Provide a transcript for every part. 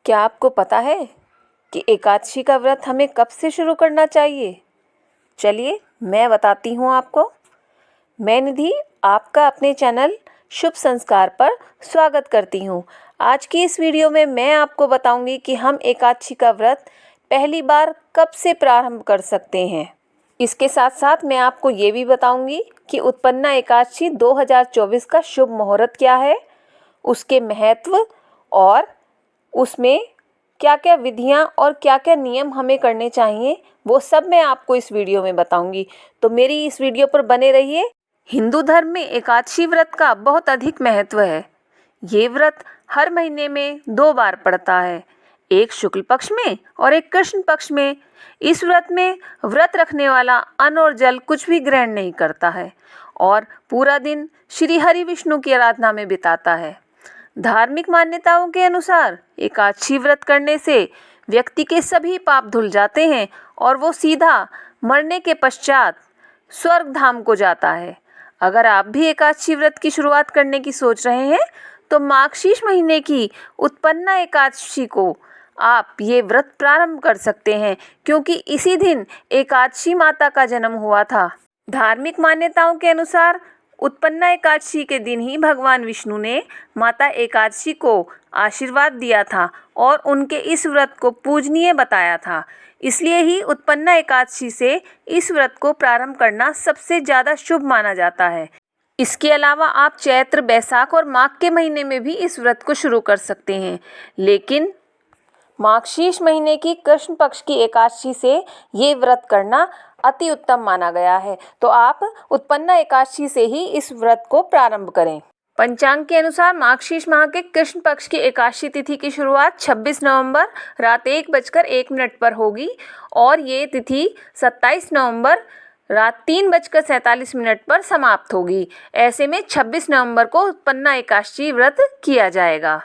क्या आपको पता है कि एकादशी का व्रत हमें कब से शुरू करना चाहिए? चलिए मैं बताती हूँ आपको। मैं निधि आपका अपने चैनल शुभ संस्कार पर स्वागत करती हूँ। आज की इस वीडियो में मैं आपको बताऊंगी कि हम एकादशी का व्रत पहली बार कब से प्रारंभ कर सकते हैं। इसके साथ साथ मैं आपको ये भी बताऊंगी कि उत्पन्ना एकादशी 2024 का शुभ मुहूर्त क्या है, उसके महत्व और उसमें क्या क्या विधियां और क्या क्या नियम हमें करने चाहिए, वो सब मैं आपको इस वीडियो में बताऊंगी। तो मेरी इस वीडियो पर बने रहिए। हिंदू धर्म में एकादशी व्रत का बहुत अधिक महत्व है। ये व्रत हर महीने में 2 बार पड़ता है, एक शुक्ल पक्ष में और एक कृष्ण पक्ष में। इस व्रत में व्रत रखने वाला अन्न और जल कुछ भी ग्रहण नहीं करता है और पूरा दिन श्री हरि विष्णु की आराधना में बिताता है। धार्मिक मान्यताओं के अनुसार एकादशी व्रत करने से व्यक्ति के सभी पाप धुल जाते हैं और वो सीधा मरने के पश्चात स्वर्ग धाम को जाता है। अगर आप भी एकादशी व्रत की शुरुआत करने की सोच रहे हैं तो मार्गशीर्ष महीने की उत्पन्ना एकादशी को आप ये व्रत प्रारंभ कर सकते हैं, क्योंकि इसी दिन एकादशी माता का जन्म हुआ था। धार्मिक मान्यताओं के अनुसार उत्पन्ना एकादशी के दिन ही भगवान विष्णु ने माता एकादशी को आशीर्वाद दिया था और उनके इस व्रत को पूजनीय बताया था। इसलिए ही उत्पन्ना एकादशी से इस व्रत को प्रारंभ करना सबसे ज़्यादा शुभ माना जाता है। इसके अलावा आप चैत्र, बैसाख और माघ के महीने में भी इस व्रत को शुरू कर सकते हैं, लेकिन मार्गशीर्ष महीने की कृष्ण पक्ष की एकादशी से ये व्रत करना अति उत्तम माना गया है। तो आप उत्पन्ना एकादशी से ही इस व्रत को प्रारंभ करें। पंचांग के अनुसार मार्गशीर्ष माह के कृष्ण पक्ष की एकादशी तिथि की शुरुआत 26 नवंबर रात 1:01 पर होगी और ये तिथि 27 नवंबर रात 3:47 पर समाप्त होगी। ऐसे में 26 नवंबर को उत्पन्ना एकादशी व्रत किया जाएगा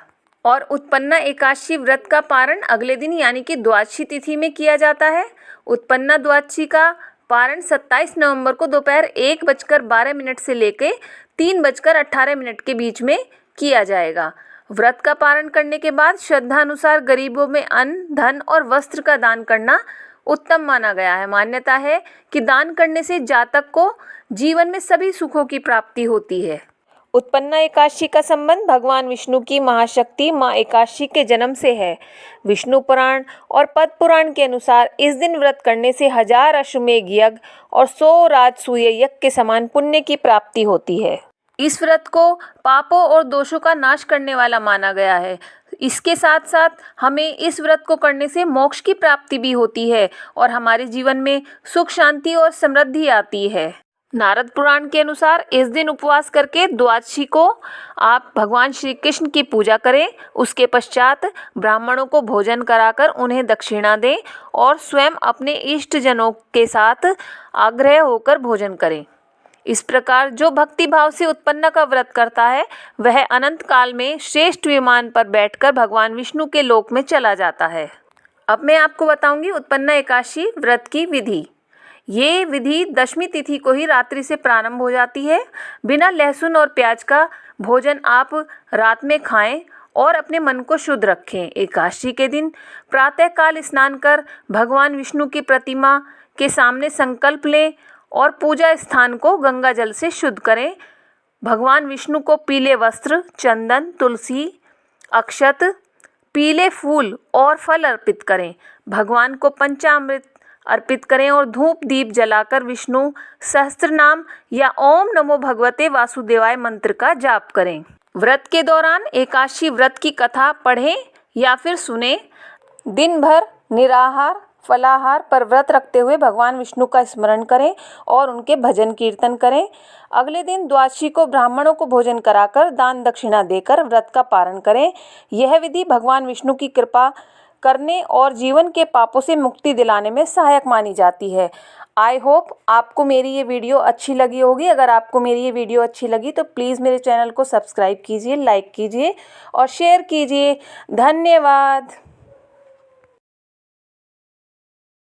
और उत्पन्ना एकादशी व्रत का पारण अगले दिन यानी कि द्वादशी तिथि में किया जाता है। उत्पन्ना द्वादशी का पारण 27 नवंबर को दोपहर 1:12 से लेकर 3:18 के बीच में किया जाएगा। व्रत का पारण करने के बाद श्रद्धा अनुसार गरीबों में अन्न, धन और वस्त्र का दान करना उत्तम माना गया है। मान्यता है कि दान करने से जातक को जीवन में सभी सुखों की प्राप्ति होती है। उत्पन्ना एकादशी का संबंध भगवान विष्णु की महाशक्ति माँ एकादशी के जन्म से है। विष्णु पुराण और पद्म पुराण के अनुसार इस दिन व्रत करने से 1000 अश्वमेध यज्ञ और 100 राजसूय यज्ञ के समान पुण्य की प्राप्ति होती है। इस व्रत को पापों और दोषों का नाश करने वाला माना गया है। इसके साथ साथ हमें इस व्रत को करने से मोक्ष की प्राप्ति भी होती है और हमारे जीवन में सुख, शांति और समृद्धि आती है। नारद पुराण के अनुसार इस दिन उपवास करके द्वादशी को आप भगवान श्री कृष्ण की पूजा करें। उसके पश्चात ब्राह्मणों को भोजन कराकर उन्हें दक्षिणा दें और स्वयं अपने इष्ट जनों के साथ आग्रह होकर भोजन करें। इस प्रकार जो भक्ति भाव से उत्पन्ना का व्रत करता है वह अनंत काल में श्रेष्ठ विमान पर बैठकर भगवान विष्णु के लोक में चला जाता है। अब मैं आपको बताऊंगी उत्पन्ना एकादशी व्रत की विधि। ये विधि दशमी तिथि को ही रात्रि से प्रारंभ हो जाती है। बिना लहसुन और प्याज का भोजन आप रात में खाएं और अपने मन को शुद्ध रखें। एकादशी के दिन प्रातःकाल स्नान कर भगवान विष्णु की प्रतिमा के सामने संकल्प लें और पूजा स्थान को गंगा जल से शुद्ध करें। भगवान विष्णु को पीले वस्त्र, चंदन, तुलसी, अक्षत, पीले फूल और फल अर्पित करें। भगवान को पंचामृत अर्पित करें और धूप दीप जलाकर विष्णु सहस्त्र नाम या ओम नमो भगवते वासुदेवाय मंत्र का जाप करें। व्रत के दौरान एकादशी व्रत की कथा पढ़ें या फिर सुने। दिन भर निराहार फलाहार पर व्रत रखते हुए भगवान विष्णु का स्मरण करें और उनके भजन कीर्तन करें। अगले दिन द्वादशी को ब्राह्मणों को भोजन कराकर दान दक्षिणा देकर व्रत का पारण करें। यह विधि भगवान विष्णु की कृपा करने और जीवन के पापों से मुक्ति दिलाने में सहायक मानी जाती है। आई होप आपको मेरी ये वीडियो अच्छी लगी होगी। अगर आपको मेरी ये वीडियो अच्छी लगी तो प्लीज़ मेरे चैनल को सब्सक्राइब कीजिए, लाइक कीजिए और शेयर कीजिए। धन्यवाद।